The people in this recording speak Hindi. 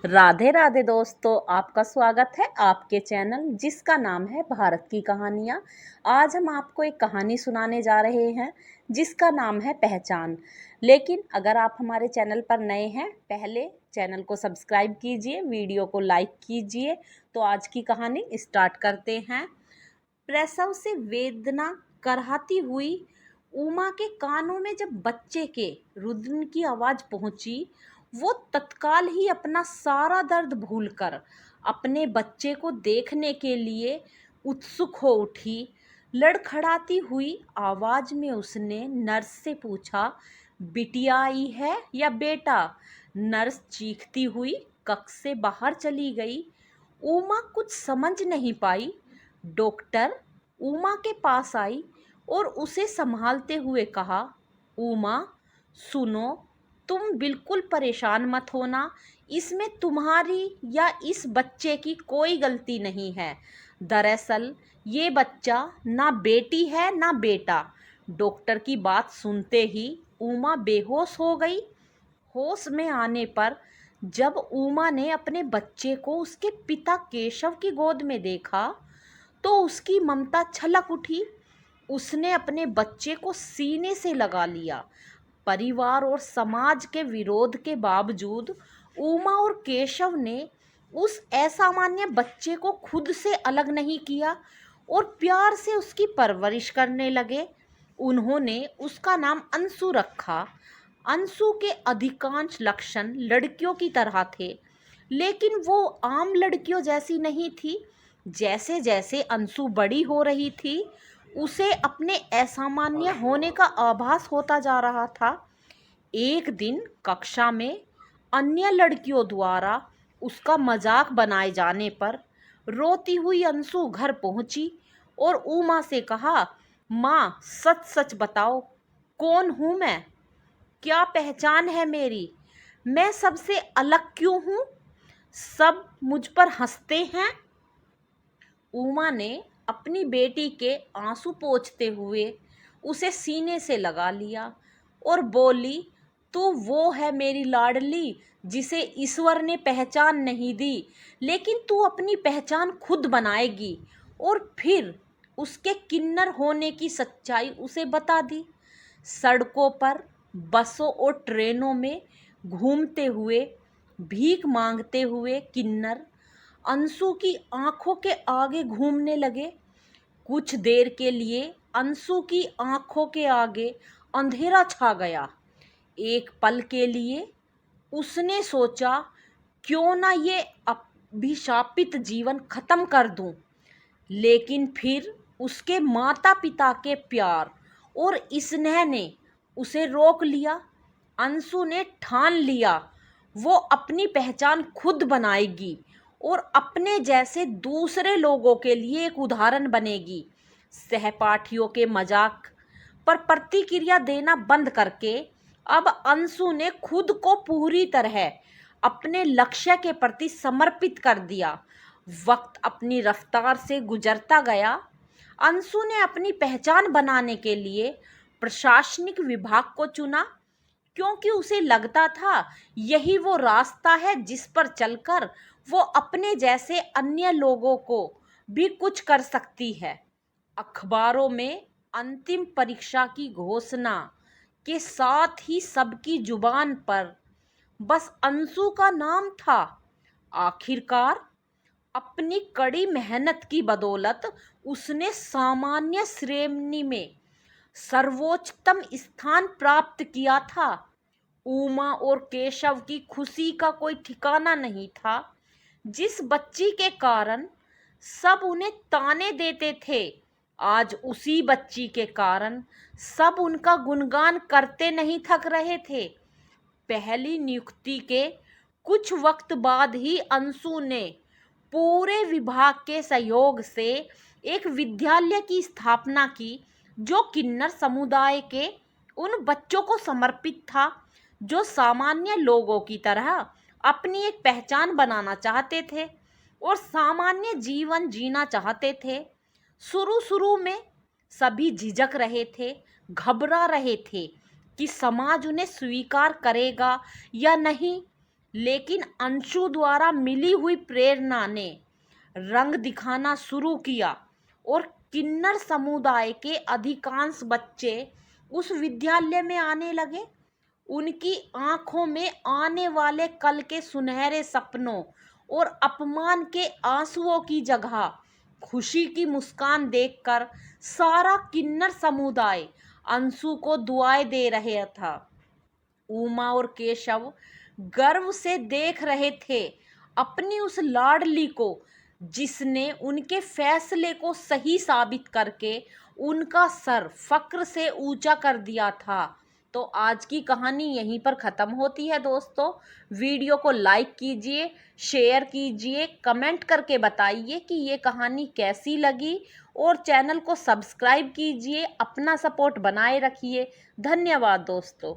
राधे राधे दोस्तों, आपका स्वागत है आपके चैनल जिसका नाम है भारत की कहानियाँ। आज हम आपको एक कहानी सुनाने जा रहे हैं जिसका नाम है पहचान। लेकिन अगर आप हमारे चैनल पर नए हैं, पहले चैनल को सब्सक्राइब कीजिए, वीडियो को लाइक कीजिए। तो आज की कहानी स्टार्ट करते हैं। प्रसव से वेदना करहाती हुई उमा के कानों में जब बच्चे के रुदन की आवाज पहुंची, वो तत्काल ही अपना सारा दर्द भूलकर अपने बच्चे को देखने के लिए उत्सुक हो उठी। लड़खड़ाती हुई आवाज में उसने नर्स से पूछा, बिटिया आई है या बेटा? नर्स चीखती हुई कक्ष से बाहर चली गई। उमा कुछ समझ नहीं पाई। डॉक्टर उमा के पास आई और उसे संभालते हुए कहा, उमा सुनो, तुम बिल्कुल परेशान मत होना। इसमें तुम्हारी या इस बच्चे की कोई गलती नहीं है। दरअसल ये बच्चा ना बेटी है ना बेटा। डॉक्टर की बात सुनते ही उमा बेहोश हो गई। होश में आने पर जब उमा ने अपने बच्चे को उसके पिता केशव की गोद में देखा तो उसकी ममता छलक उठी। उसने अपने बच्चे को सीने से लगा लिया। परिवार और समाज के विरोध के बावजूद उमा और केशव ने उस असामान्य बच्चे को खुद से अलग नहीं किया और प्यार से उसकी परवरिश करने लगे। उन्होंने उसका नाम अंशु रखा। अंशु के अधिकांश लक्षण लड़कियों की तरह थे, लेकिन वो आम लड़कियों जैसी नहीं थी। जैसे जैसे अंशु बड़ी हो रही थी, उसे अपने असामान्य होने का आभास होता जा रहा था। एक दिन कक्षा में अन्य लड़कियों द्वारा उसका मजाक बनाए जाने पर रोती हुई अंशु घर पहुंची और उमा से कहा, माँ सच सच बताओ, कौन हूँ मैं? क्या पहचान है मेरी? मैं सबसे अलग क्यों हूँ? सब मुझ पर हंसते हैं। उमा ने अपनी बेटी के आंसू पोंछते हुए उसे सीने से लगा लिया और बोली, तू वो है मेरी लाडली जिसे ईश्वर ने पहचान नहीं दी, लेकिन तू अपनी पहचान खुद बनाएगी। और फिर उसके किन्नर होने की सच्चाई उसे बता दी। सड़कों पर, बसों और ट्रेनों में घूमते हुए, भीख मांगते हुए किन्नर अंशु की आंखों के आगे घूमने लगे। कुछ देर के लिए अंशु की आंखों के आगे अंधेरा छा गया। एक पल के लिए उसने सोचा, क्यों ना ये अभिशापित जीवन खत्म कर दूं। लेकिन फिर उसके माता पिता के प्यार और स्नेह ने उसे रोक लिया। अंशु ने ठान लिया वो अपनी पहचान खुद बनाएगी और अपने जैसे दूसरे लोगों के लिए एक उदाहरण बनेगी। सहपाठियों के मजाक पर प्रतिक्रिया देना बंद करके अब अंशु ने खुद को पूरी तरह अपने लक्ष्य के प्रति समर्पित कर दिया। वक्त अपनी रफ्तार से गुजरता गया। अंशु ने अपनी पहचान बनाने के लिए प्रशासनिक विभाग को चुना, क्योंकि उसे लगता था यही वो रास्ता है जिस पर चलकर वो अपने जैसे अन्य लोगों को भी कुछ कर सकती है। अखबारों में अंतिम परीक्षा की घोषणा के साथ ही सबकी जुबान पर बस अंशु का नाम था। आखिरकार अपनी कड़ी मेहनत की बदौलत उसने सामान्य श्रेणी में सर्वोच्चतम स्थान प्राप्त किया था। उमा और केशव की खुशी का कोई ठिकाना नहीं था। जिस बच्ची के कारण सब उन्हें ताने देते थे, आज उसी बच्ची के कारण सब उनका गुणगान करते नहीं थक रहे थे। पहली नियुक्ति के कुछ वक्त बाद ही अंशु ने पूरे विभाग के सहयोग से एक विद्यालय की स्थापना की जो किन्नर समुदाय के उन बच्चों को समर्पित था जो सामान्य लोगों की तरह अपनी एक पहचान बनाना चाहते थे और सामान्य जीवन जीना चाहते थे। शुरू शुरू में सभी झिझक रहे थे, घबरा रहे थे कि समाज उन्हें स्वीकार करेगा या नहीं। लेकिन अंशु द्वारा मिली हुई प्रेरणा ने रंग दिखाना शुरू किया और किन्नर समुदाय के अधिकांश बच्चे उस विद्यालय में आने लगे। उनकी आंखों में आने वाले कल के सुनहरे सपनों और अपमान के आंसुओं की जगह खुशी की मुस्कान देखकर सारा किन्नर समुदाय अंशु को दुआएं दे रहे था। उमा और केशव गर्व से देख रहे थे अपनी उस लाडली को, जिसने उनके फैसले को सही साबित करके उनका सर फक्र से ऊंचा कर दिया था। तो आज की कहानी यहीं पर ख़त्म होती है दोस्तों। वीडियो को लाइक कीजिए, शेयर कीजिए, कमेंट करके बताइए कि ये कहानी कैसी लगी और चैनल को सब्सक्राइब कीजिए। अपना सपोर्ट बनाए रखिए। धन्यवाद दोस्तों।